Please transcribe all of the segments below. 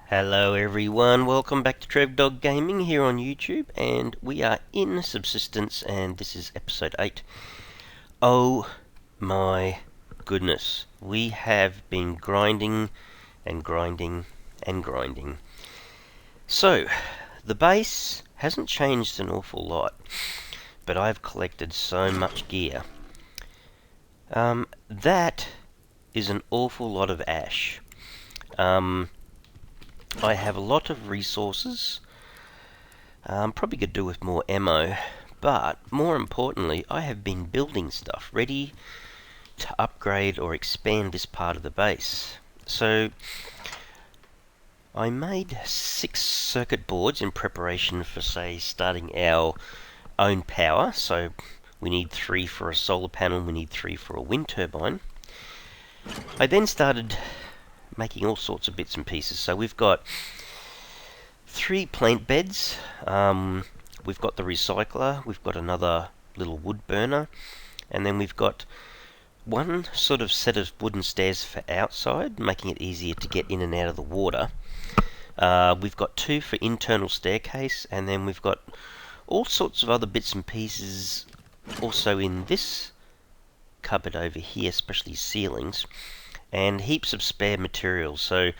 Hello everyone, welcome back to Trev Dog Gaming here on YouTube, and we are in Subsistence, and this is episode 8. Oh my goodness, we have been grinding and grinding and grinding. So, the base hasn't changed an awful lot, but I've collected so much gear. That is an awful lot of ash. I have a lot of resources. Probably could do with more ammo, but more importantly, I have been building stuff ready to upgrade or expand this part of the base. So I made 6 circuit boards in preparation for, say, starting our own power. So we need 3 for a solar panel, we need 3 for a wind turbine. I then started making all sorts of bits and pieces. So we've got 3 plant beds, we've got the recycler, we've got another little wood burner, and then we've got one sort of set of wooden stairs for outside, making it easier to get in and out of the water. We've got 2 for internal staircase, and then we've got all sorts of other bits and pieces also in this cupboard over here, especially ceilings, and heaps of spare materials. So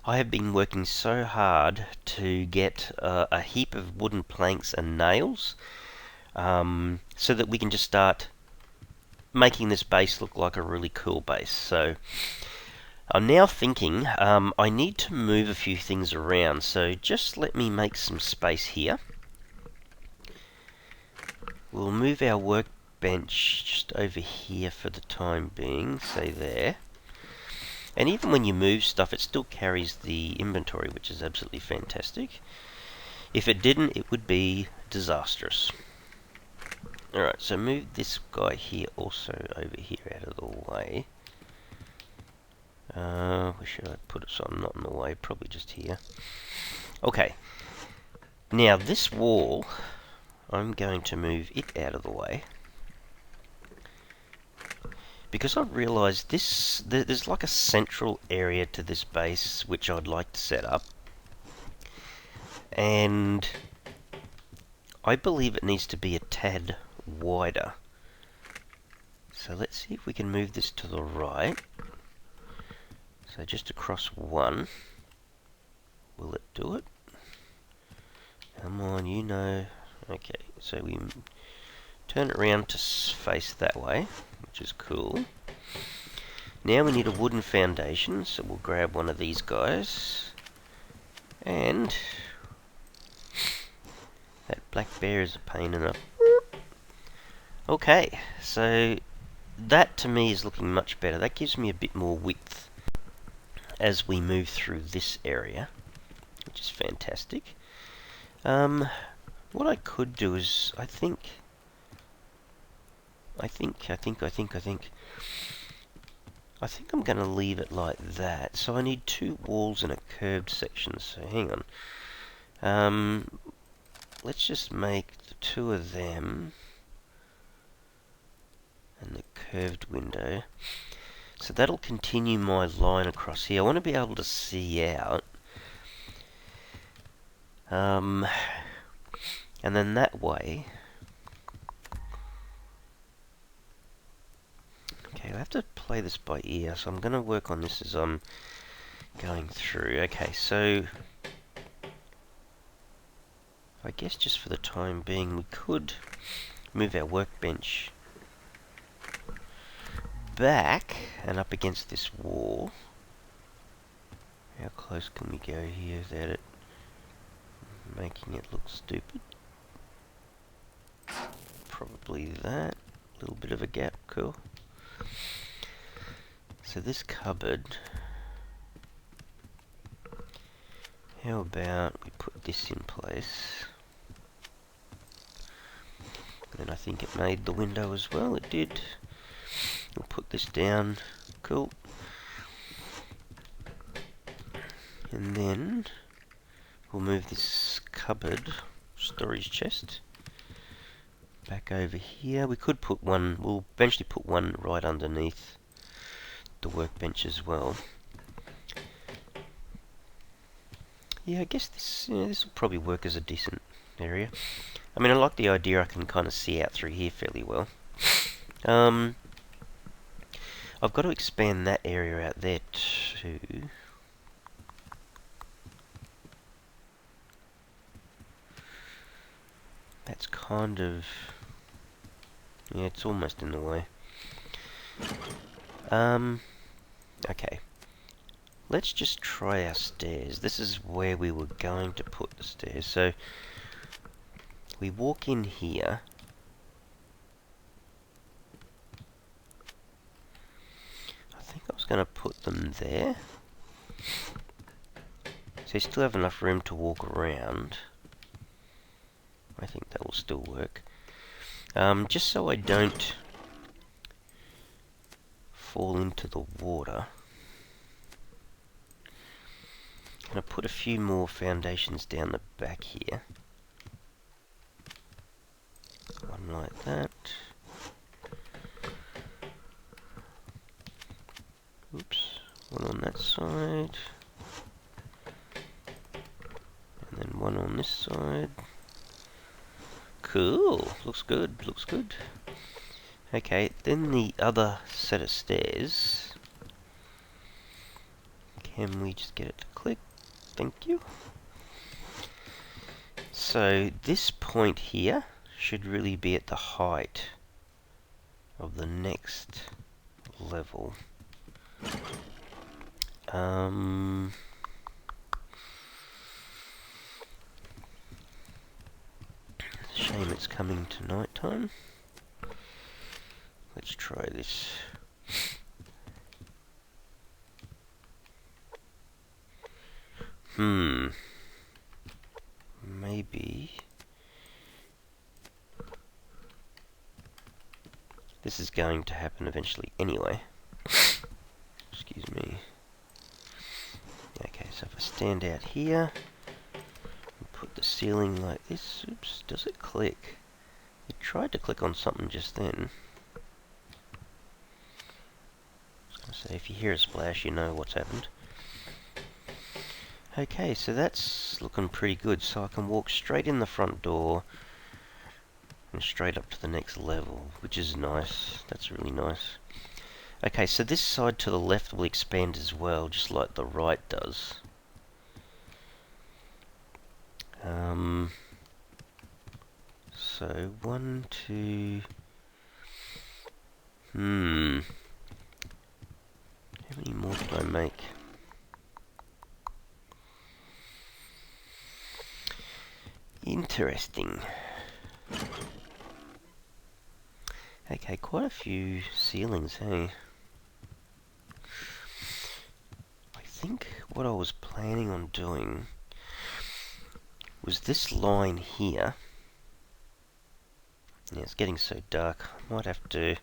I have been working so hard to get a heap of wooden planks and nails, so that we can just start making this base look like a really cool base. So I'm now thinking I need to move a few things around, so just let me make some space here. We'll move our workbench just over here for the time being, say there. And even when you move stuff, it still carries the inventory, which is absolutely fantastic. If it didn't, it would be disastrous. Alright, so move this guy here also over here out of the way. Where should I put it so I'm not in the way? Probably just here. Okay. Now this wall, I'm going to move it out of the way, because I've realised there's like a central area to this base which I'd like to set up, and I believe it needs to be a tad wider. So let's see if we can move this to the right. So just across one. Will it do it? Come on, you know. Okay, so we turn it around to face that way, which is cool. Now we need a wooden foundation, so we'll grab one of these guys. And that black bear is a pain in the... Okay, so that to me is looking much better. That gives me a bit more width as we move through this area, which is fantastic. What I could do is, I think I'm going to leave it like that. So I need 2 walls and a curved section. So hang on. Let's just make the 2 of them and the curved window. So that'll continue my line across here. I want to be able to see out. And then that way... Okay, I have to play this by ear, so I'm going to work on this as I'm going through. Okay, so I guess just for the time being we could move our workbench back and up against this wall. How close can we go here without it making it look stupid? Probably that. A little bit of a gap, cool. So this cupboard, how about we put this in place? And then I think it made the window as well, it did. We'll put this down, cool. And then we'll move this cupboard, storage chest, back over here. We could put one, we'll eventually put one right underneath the workbench as well. Yeah, I guess this will probably work as a decent area. I mean, I like the idea I can kind of see out through here fairly well. I've got to expand that area out there too. That's kind of... yeah, it's almost in the way. Okay. Let's just try our stairs. This is where we were going to put the stairs. So, we walk in here. I think I was going to put them there. So you still have enough room to walk around. I think that will still work. Just so I don't fall into the water, I'm going to put a few more foundations down the back here. One like that. Oops, one on that side. And then one on this side. Cool, looks good, looks good. Okay, then the other set of stairs. Can we just get it to click? Thank you. So this point here should really be at the height of the next level. Shame it's coming to night time. Let's try this. Maybe this is going to happen eventually anyway. Excuse me. Okay, so if I stand out here and put the ceiling like this, oops, does it click? It tried to click on something just then. I was going to say, if you hear a splash, you know what's happened. Okay, so that's looking pretty good. So I can walk straight in the front door and straight up to the next level, which is nice. That's really nice. Okay, so this side to the left will expand as well, just like the right does. So 1, 2... how many more can I make? Interesting. Okay, quite a few ceilings, hey? I think what I was planning on doing was this line here. Yeah, it's getting so dark. I might have to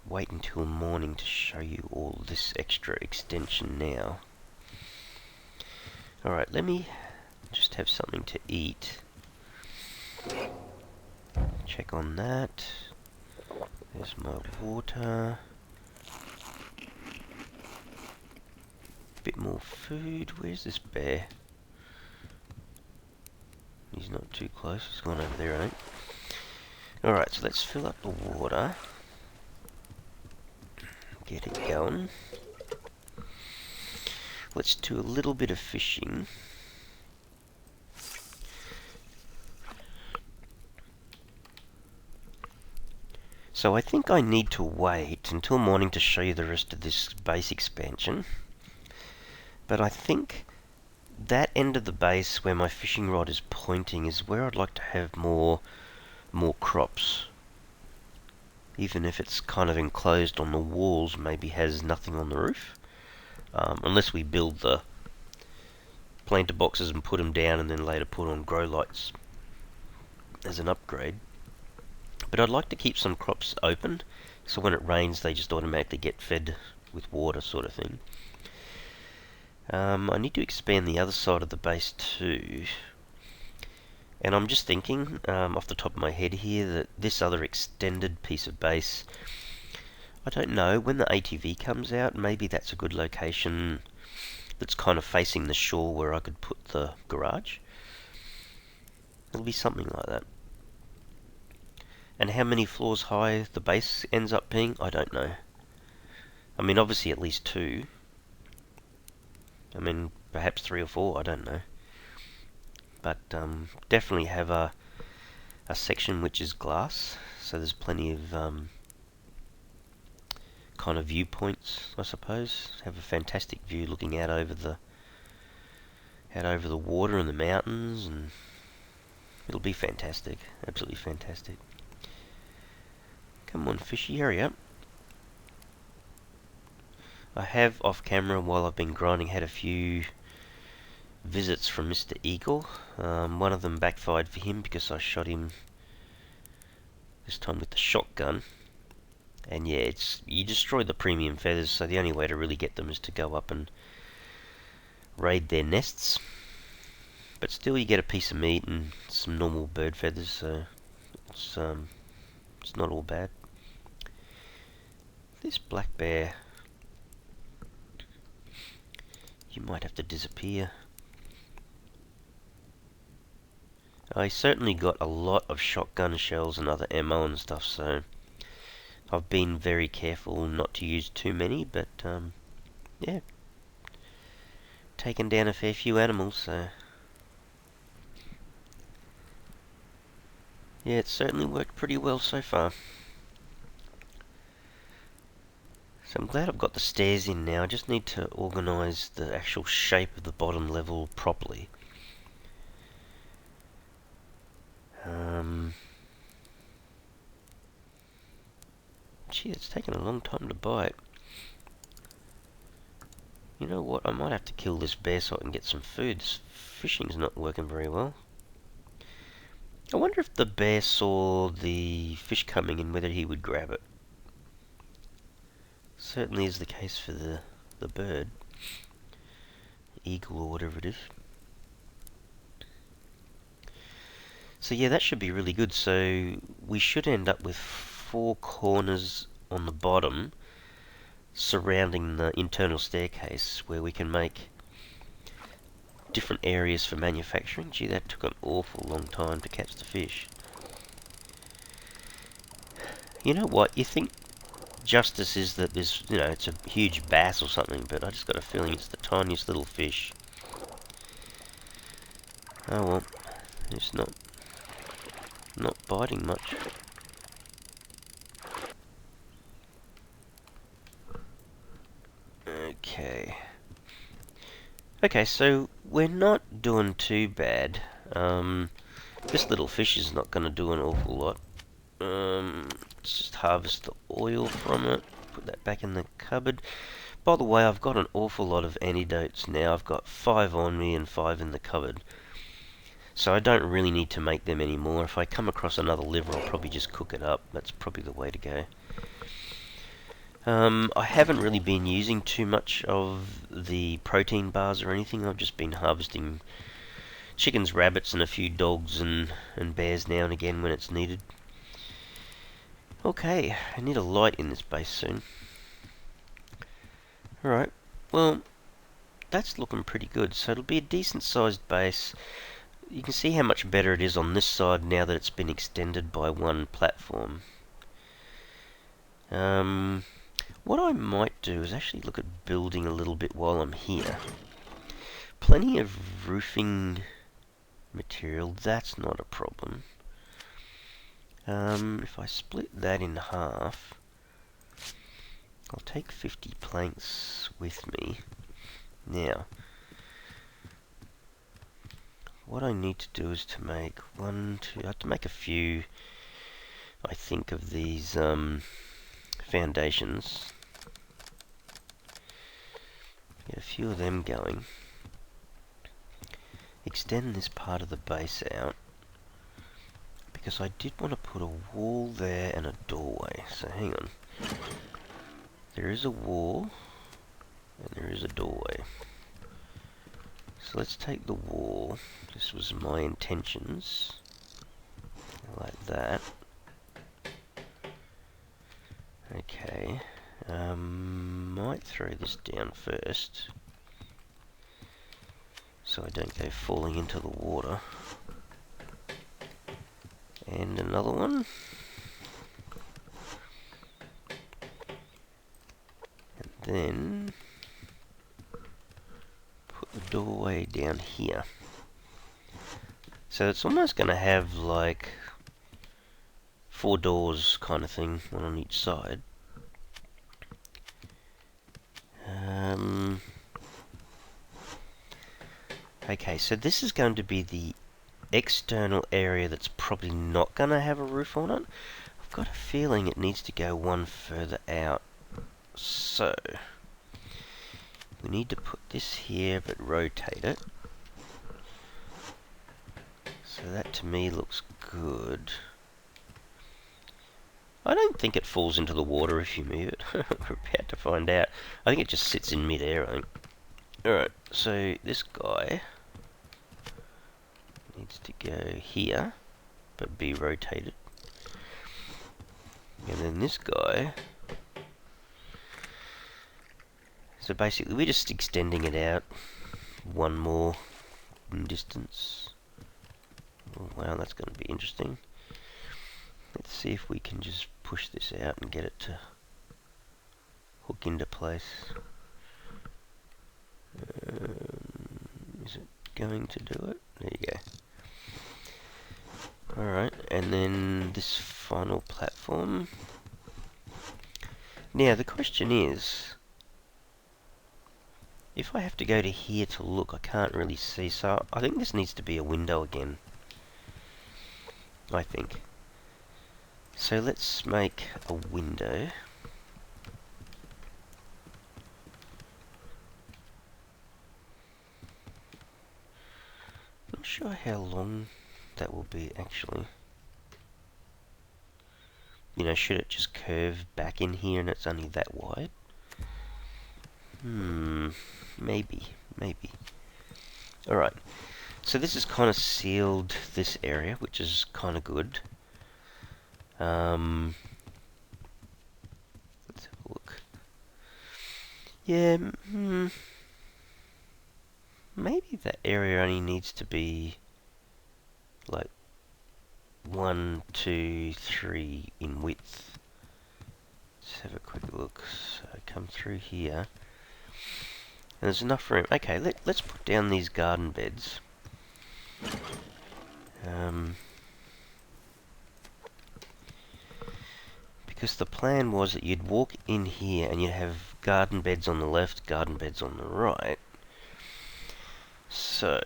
wait until morning to show you all this extra extension now. Alright, let me just have something to eat. Check on that. There's my water. Bit more food. Where's this bear? He's not too close. He's gone over there, I think. Alright, so let's fill up the water. Get it going. Let's do a little bit of fishing. So I think I need to wait until morning to show you the rest of this base expansion. But I think that end of the base where my fishing rod is pointing is where I'd like to have more crops. Even if it's kind of enclosed on the walls, maybe has nothing on the roof. Unless we build the planter boxes and put them down and then later put on grow lights as an upgrade. But I'd like to keep some crops open, so when it rains they just automatically get fed with water, sort of thing. I need to expand the other side of the base too. And I'm just thinking, off the top of my head here, that this other extended piece of base, I don't know, when the ATV comes out, maybe that's a good location that's kind of facing the shore where I could put the garage. It'll be something like that. And how many floors high the base ends up being, I don't know. I mean, obviously at least 2. I mean, perhaps 3 or 4, I don't know. But definitely have a section which is glass, so there's plenty of kind of viewpoints, I suppose. Have a fantastic view looking out over the water and the mountains, and it'll be fantastic, absolutely fantastic. Come on, fishy, hurry up. I have off camera, while I've been grinding, had a few visits from Mr. Eagle. One of them backfired for him because I shot him this time with the shotgun. And yeah, you destroy the premium feathers, so the only way to really get them is to go up and raid their nests. But still, you get a piece of meat and some normal bird feathers, so it's not all bad. This black bear, you might have to disappear. I certainly got a lot of shotgun shells and other ammo and stuff, so I've been very careful not to use too many, but yeah, taken down a fair few animals, so yeah, it's certainly worked pretty well so far. So I'm glad I've got the stairs in now. I just need to organise the actual shape of the bottom level properly. Gee, it's taken a long time to bite. You know what, I might have to kill this bear so I can get some food. This fishing's not working very well. I wonder if the bear saw the fish coming and whether he would grab it. Certainly is the case for the bird. Eagle or whatever it is. So yeah, that should be really good. So we should end up with 4 corners on the bottom surrounding the internal staircase where we can make different areas for manufacturing. Gee, that took an awful long time to catch the fish. You know what, you think justice is that there's, it's a huge bass or something, but I just got a feeling it's the tiniest little fish. Oh well, it's not biting much. Okay, so we're not doing too bad. This little fish is not going to do an awful lot. Let's just harvest the oil from it, put that back in the cupboard. By the way, I've got an awful lot of antidotes now. I've got 5 on me and 5 in the cupboard. So I don't really need to make them anymore. If I come across another liver, I'll probably just cook it up. That's probably the way to go. I haven't really been using too much of the protein bars or anything. I've just been harvesting chickens, rabbits, and a few dogs and bears now and again when it's needed. Okay, I need a light in this base soon. Alright, well, that's looking pretty good. So it'll be a decent sized base. You can see how much better it is on this side now that it's been extended by one platform. What I might do is actually look at building a little bit while I'm here. Plenty of roofing material, that's not a problem. If I split that in half, I'll take 50 planks with me. Now, what I need to do is to make I have to make a few, I think, of these foundations. Get a few of them going. Extend this part of the base out, because I did want to put a wall there and a doorway. So hang on. There is a wall and there is a doorway. So let's take the wall. This was my intentions. Like that. Okay. Might throw this down first. so I don't go falling into the water. And another one. And then put the doorway down here. So it's almost going to have like 4 doors kind of thing, one on each side. Okay, so this is going to be the external area that's probably not going to have a roof on it. I've got a feeling it needs to go one further out. So, we need to put this here but rotate it. So that to me looks good. I don't think it falls into the water if you move it. We're about to find out. I think it just sits in mid-air, I think. Alright, so this guy needs to go here, but be rotated. And then this guy... So basically we're just extending it out one more in distance. Oh, wow, that's going to be interesting. Let's see if we can just push this out and get it to hook into place. Is it going to do it? There you go. Alright, and then this final platform. Now the question is, if I have to go to here to look, I can't really see, so I think this needs to be a window again. I think. So let's make a window. Not sure how long that will be actually. You know, should it just curve back in here and it's only that wide? Maybe. Alright, so this has kind of sealed this area, which is kind of good. Let's have a look. Yeah, maybe that area only needs to be like 1, 2, 3 in width. Let's have a quick look. So come through here. And there's enough room. Okay, let's put down these garden beds. Because the plan was that you'd walk in here and you'd have garden beds on the left, garden beds on the right. So,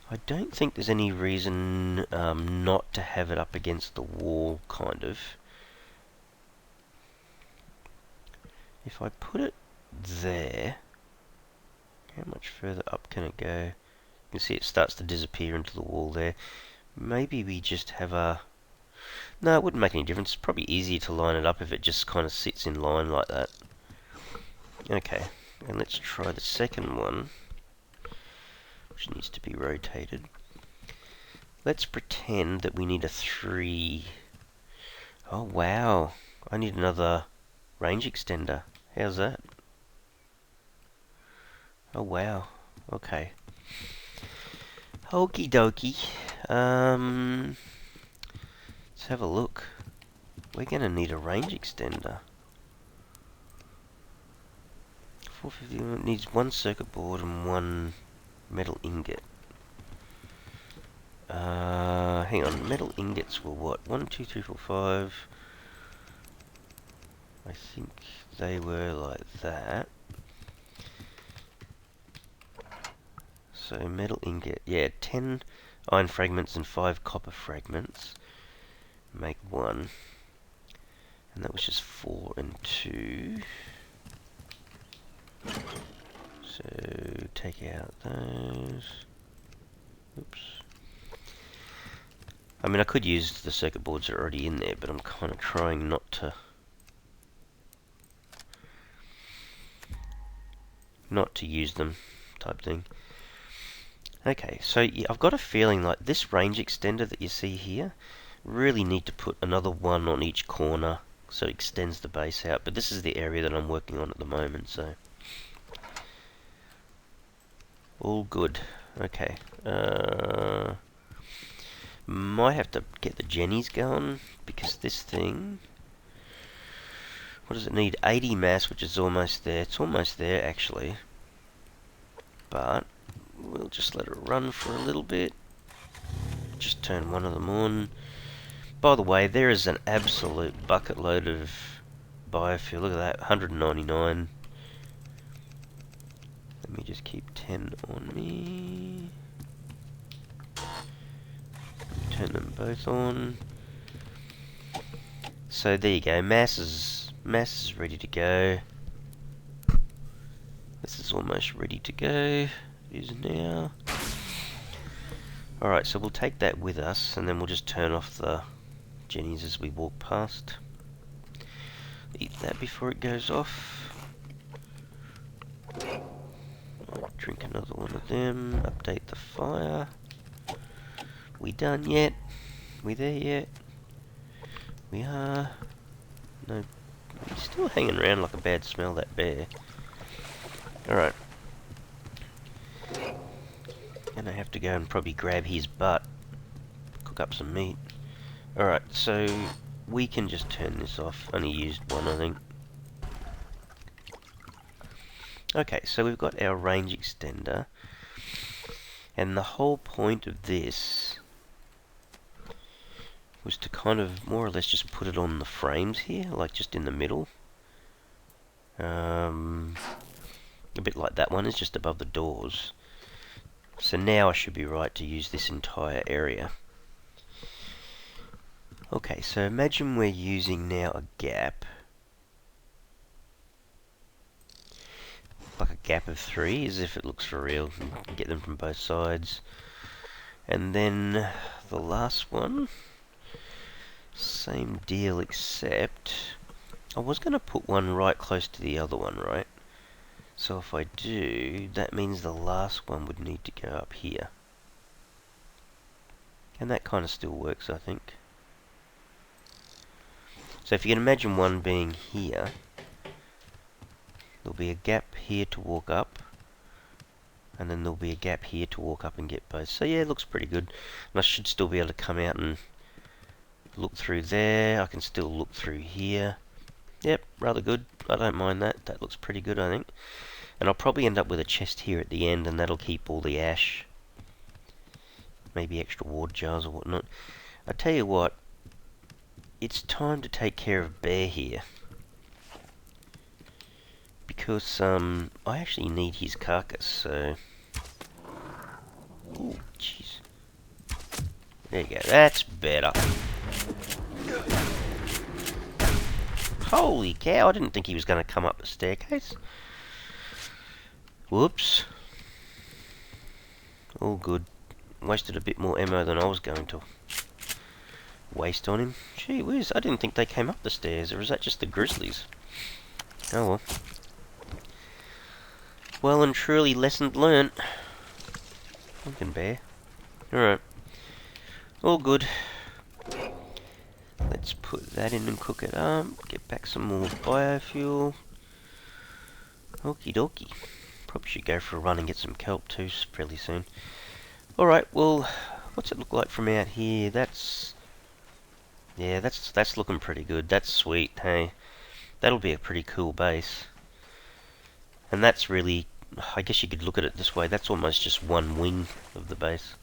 I don't think there's any reason not to have it up against the wall, kind of. If I put it there, how much further up can it go? You can see it starts to disappear into the wall there. Maybe we just have a... No, it wouldn't make any difference. It's probably easier to line it up if it just kind of sits in line like that. Okay, and let's try the second one, which needs to be rotated. Let's pretend that we need a 3. Oh wow, I need another range extender. How's that? Oh wow, okay. Okie dokie. Let's have a look. We're going to need a range extender. 450 needs 1 circuit board and 1 metal ingot. Hang on, metal ingots were what? 1, 2, 3, 4, 5. I think they were like that. So metal ingot, yeah, 10 iron fragments and 5 copper fragments make 1. And that was just 4 and 2. So take out those. Oops. I mean, I could use the circuit boards that are already in there, but I'm kind of trying not to use them, type thing. Okay, so yeah, I've got a feeling like this range extender that you see here, really need to put another one on each corner so it extends the base out, but this is the area that I'm working on at the moment, so All good. Okay. Might have to get the jennies going, because this thing... What does it need? 80 mass, which is almost there. It's almost there, actually. But we'll just let it run for a little bit. Just turn one of them on. By the way, there is an absolute bucket load of biofuel. Look at that, 199. Let me just keep 10 on me. Turn them both on. So there you go, mass is ready to go. This is almost ready to go. It is now. Alright, so we'll take that with us, and then we'll just turn off the jennies as we walk past. Eat that before it goes off. Drink another one of them. Update the fire. We done yet? We there yet? We are. No, he's still hanging around like a bad smell, that bear. Alright. Gonna have to go and probably grab his butt. Cook up some meat. Alright, so we can just turn this off. Only used one, I think. Okay, so we've got our range extender. And the whole point of this was to kind of more or less just put it on the frames here, like just in the middle. A bit like that one is just above the doors. So now I should be right to use this entire area. Okay, so imagine we're using now a gap. Like a gap of 3, as if it looks for real. You can get them from both sides. And then the last one, same deal, except I was going to put one right close to the other one, right? So if I do, that means the last one would need to go up here. And that kind of still works, I think. So if you can imagine one being here, there'll be a gap here to walk up, and then there'll be a gap here to walk up and get both. So yeah, it looks pretty good. And I should still be able to come out and look through there. I can still look through here. Yep, rather good. I don't mind that. That looks pretty good, I think. And I'll probably end up with a chest here at the end, and that'll keep all the ash. Maybe extra water jars or whatnot. I tell you what, it's time to take care of Bear here. Because I actually need his carcass, so... Ooh, jeez. There you go, that's better. Holy cow, I didn't think he was going to come up the staircase. Whoops. All good. Wasted a bit more ammo than I was going to waste on him. Gee whiz, I didn't think they came up the stairs, or is that just the grizzlies? Oh well. Well and truly lesson learnt. Pumpkin bear. Alright. All good. Let's put that in and cook it up. Get back some more biofuel. Okie dokie. Probably should go for a run and get some kelp too fairly soon. Alright, well, what's it look like from out here? That's... yeah, that's looking pretty good. That's sweet, hey. That'll be a pretty cool base. And that's really... I guess you could look at it this way. That's almost just one wing of the base.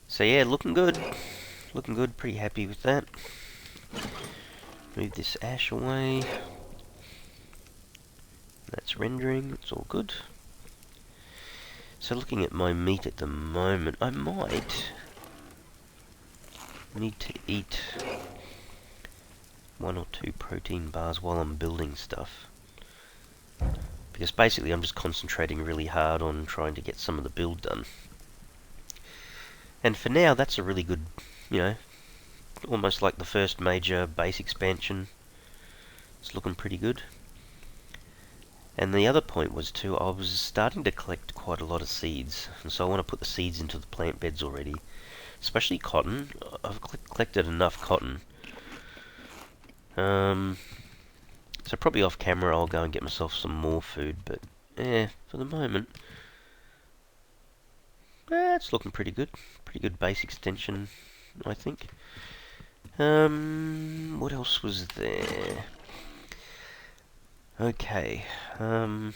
So yeah, looking good. Looking good, pretty happy with that. Move this ash away. That's rendering, it's all good. So looking at my meat at the moment, I might need to eat 1 or 2 protein bars while I'm building stuff. Because basically I'm just concentrating really hard on trying to get some of the build done. And for now, that's a really good, you know, almost like the first major base expansion. It's looking pretty good. And the other point was too, I was starting to collect quite a lot of seeds, and so I want to put the seeds into the plant beds already. Especially cotton. I've collected enough cotton. So probably off camera I'll go and get myself some more food, but yeah, for the moment, It's looking pretty good. Pretty good base extension, I think. What else was there? Okay. And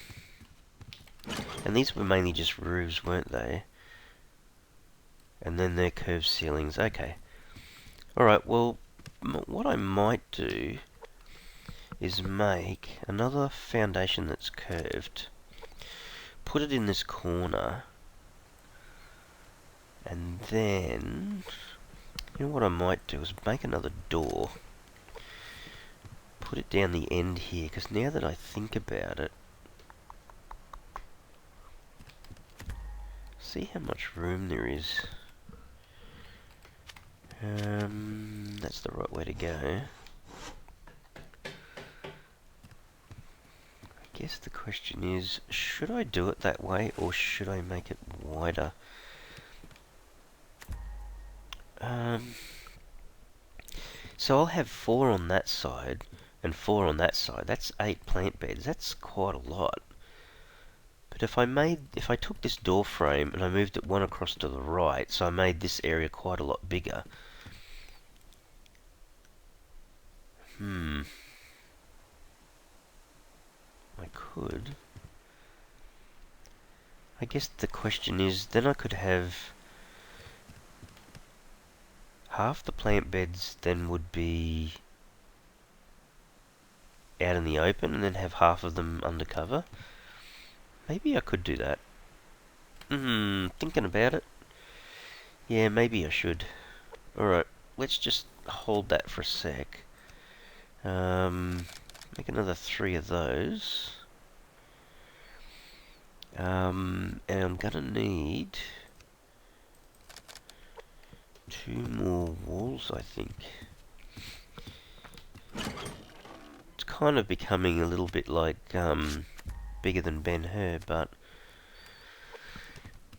these were mainly just roofs, weren't they? And then they're curved ceilings. Okay. Alright, well, what I might do is make another foundation that's curved. Put it in this corner. And then, you know what I might do is make another door. Put it down the end here, because now that I think about it, see how much room there is. That's the right way to go. I guess the question is, should I do it that way, or should I make it wider? So I'll have 4 on that side, and 4 on that side. That's 8 plant beds. That's quite a lot. But if I took this door frame and I moved it one across to the right, so I made this area quite a lot bigger. I could. I guess the question is, then I could have half the plant beds then would be out in the open, and then have half of them undercover. Maybe I could do that. Thinking about it. Yeah, maybe I should. Alright, let's just hold that for a sec. Make another 3 of those. And I'm gonna need 2 more walls, I think. It's kind of becoming a little bit like bigger than Ben-Hur, but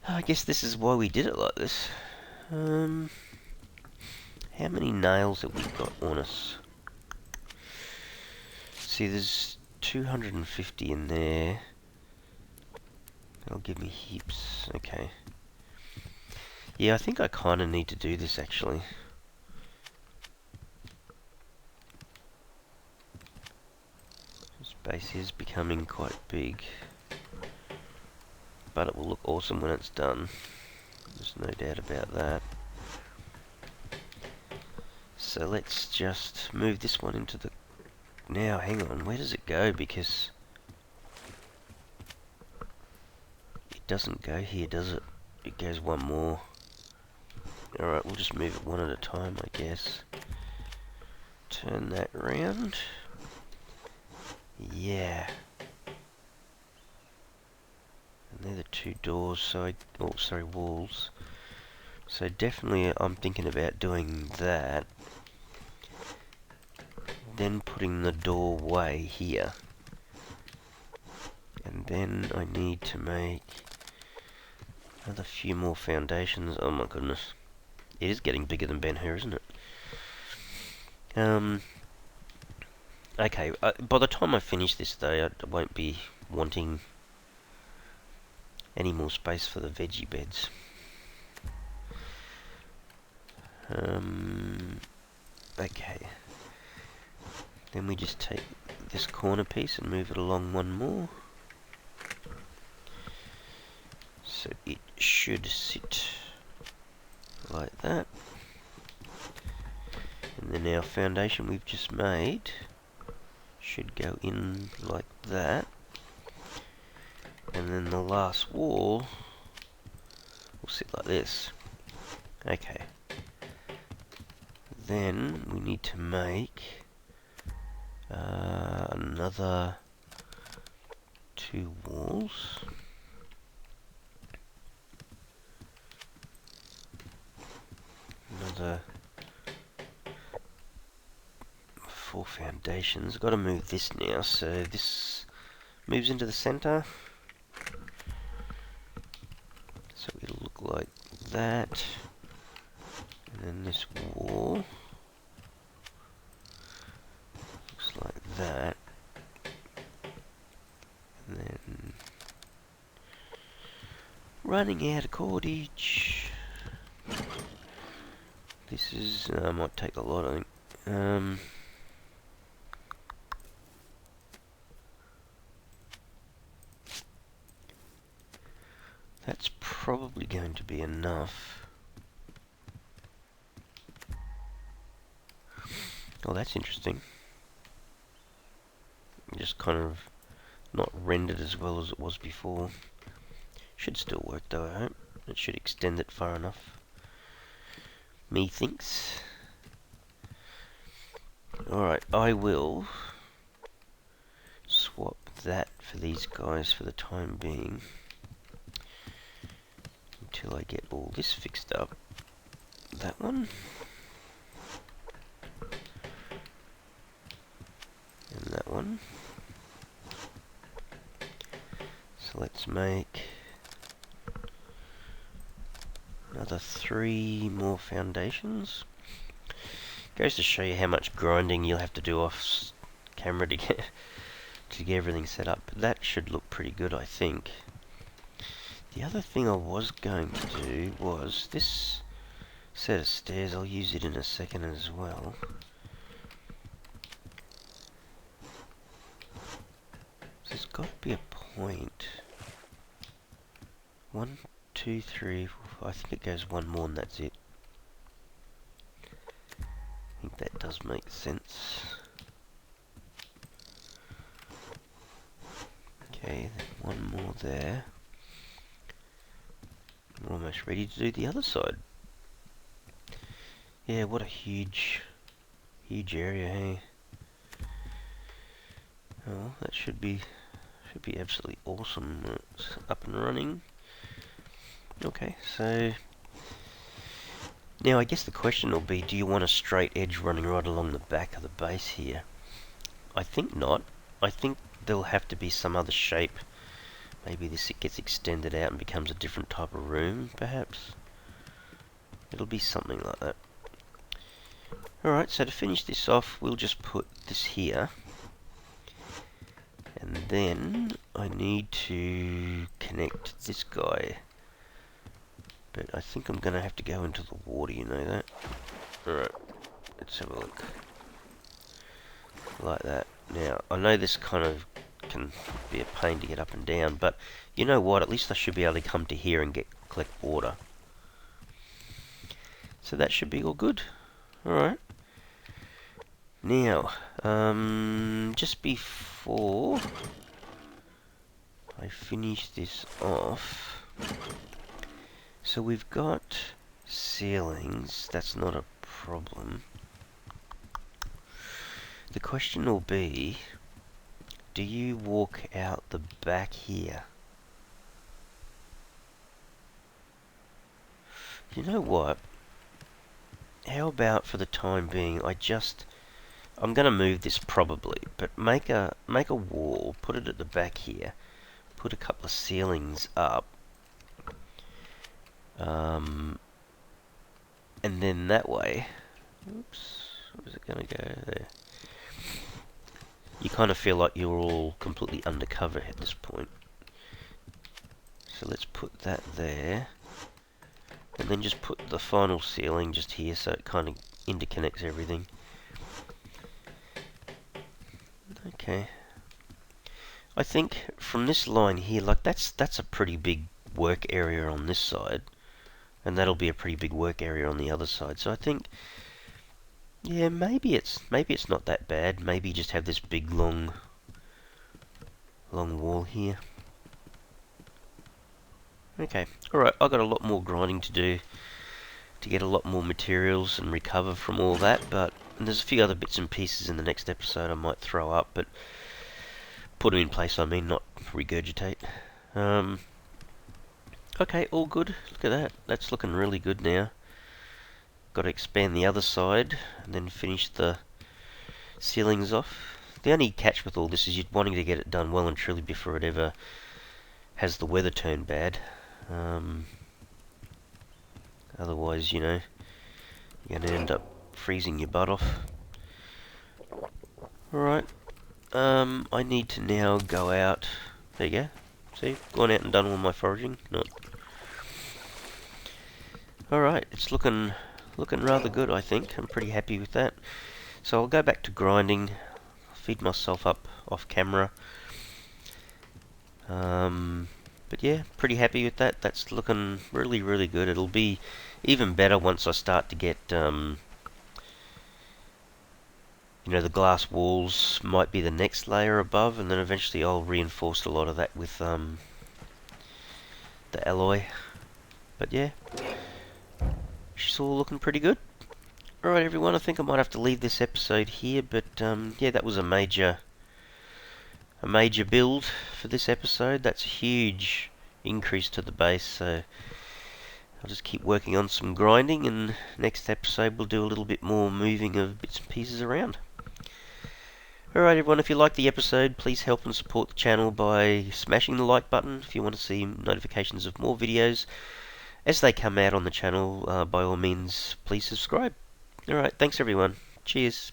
I guess this is why we did it like this. How many nails have we got on us? See, there's 250 in there. That'll give me heaps. Okay. Yeah, I think I kind of need to do this, actually. This base is becoming quite big. But it will look awesome when it's done. There's no doubt about that. So let's just move this one into the... Now, hang on, where does it go? Because it doesn't go here, does it? It goes one more. Alright, we'll just move it one at a time, I guess. Turn that round. Yeah. And they're the 2 doors, so walls. So definitely I'm thinking about doing that. Then putting the doorway here. And then I need to make another few more foundations. Oh my goodness. It is getting bigger than Ben-Hur, isn't it? Okay, by the time I finish this though, I won't be wanting any more space for the veggie beds. Okay. Then we just take this corner piece and move it along one more. So it should sit like that. And then our foundation we've just made should go in like that. And then the last wall will sit like this. Okay. Then we need to make another 2 walls. Another 4 foundations. Got to move this now, so this moves into the center. So it'll look like that. And then this wall looks like that. And then Running out of cordage. This is might take a lot, I think. That's probably going to be enough. Oh, that's interesting. Just kind of not rendered as well as it was before. Should still work though, I hope. It should extend it far enough. Methinks. Alright, I will swap that for these guys for the time being. Until I get all this fixed up. That one. And that one. So let's make another 3 more foundations. Goes to show you how much grinding you'll have to do off camera to get everything set up. But that should look pretty good, I think. The other thing I was going to do was this set of stairs. I'll use it in a second as well. So there's got to be a point. 1, 2, 3, 4, 5. I think it goes one more and that's it. I think that does make sense. Okay, then one more there. We're almost ready to do the other side. Yeah, what a huge area, hey? Oh, that should be absolutely awesome. It's up and running. Okay, so now I guess the question will be, do you want a straight edge running right along the back of the base here? I think not. I think there'll have to be some other shape. Maybe this gets extended out and becomes a different type of room, perhaps. It'll be something like that. Alright, so to finish this off, we'll just put this here. And then I need to connect this guy. But I think I'm going to have to go into the water, you know that? Alright, let's have a look. Like that. Now, I know this kind of can be a pain to get up and down, but you know what? At least I should be able to come to here and collect water. So that should be all good. Alright. Now, just before I finish this off, so we've got ceilings, that's not a problem. The question will be, do you walk out the back here? You know what? How about for the time being, I'm going to move this probably, but make a wall, put it at the back here, put a couple of ceilings up, and then that way, oops, where's it going to go? There. You kind of feel like you're all completely undercover at this point. So let's put that there, and then just put the final ceiling just here so it kind of interconnects everything. Okay. I think from this line here, like that's a pretty big work area on this side, and that'll be a pretty big work area on the other side. So I think, yeah, maybe it's not that bad. Maybe just have this big long wall here. Okay, alright, I've got a lot more grinding to do to get a lot more materials and recover from all that, but there's a few other bits and pieces in the next episode I might throw up, but put them in place, I mean, not regurgitate. Okay, all good. Look at that. That's looking really good now. Got to expand the other side and then finish the ceilings off. The only catch with all this is you're wanting to get it done well and truly before it ever has the weather turn bad. Otherwise, you know, you're going to end up freezing your butt off. Alright, I need to now go out. There you go. See, gone out and done all my foraging. Not Alright, it's looking rather good, I think. I'm pretty happy with that. So I'll go back to grinding, feed myself up off camera. But yeah, pretty happy with that. That's looking really, really good. It'll be even better once I start to get, the glass walls might be the next layer above, and then eventually I'll reinforce a lot of that with, the alloy. But yeah, it's all looking pretty good. Alright everyone, I think I might have to leave this episode here, but yeah, that was a major build for this episode. That's a huge increase to the base, so I'll just keep working on some grinding, and next episode we'll do a little bit more moving of bits and pieces around. Alright everyone, if you liked the episode, please help and support the channel by smashing the like button. If you want to see notifications of more videos as they come out on the channel, by all means, please subscribe. Alright, thanks everyone. Cheers.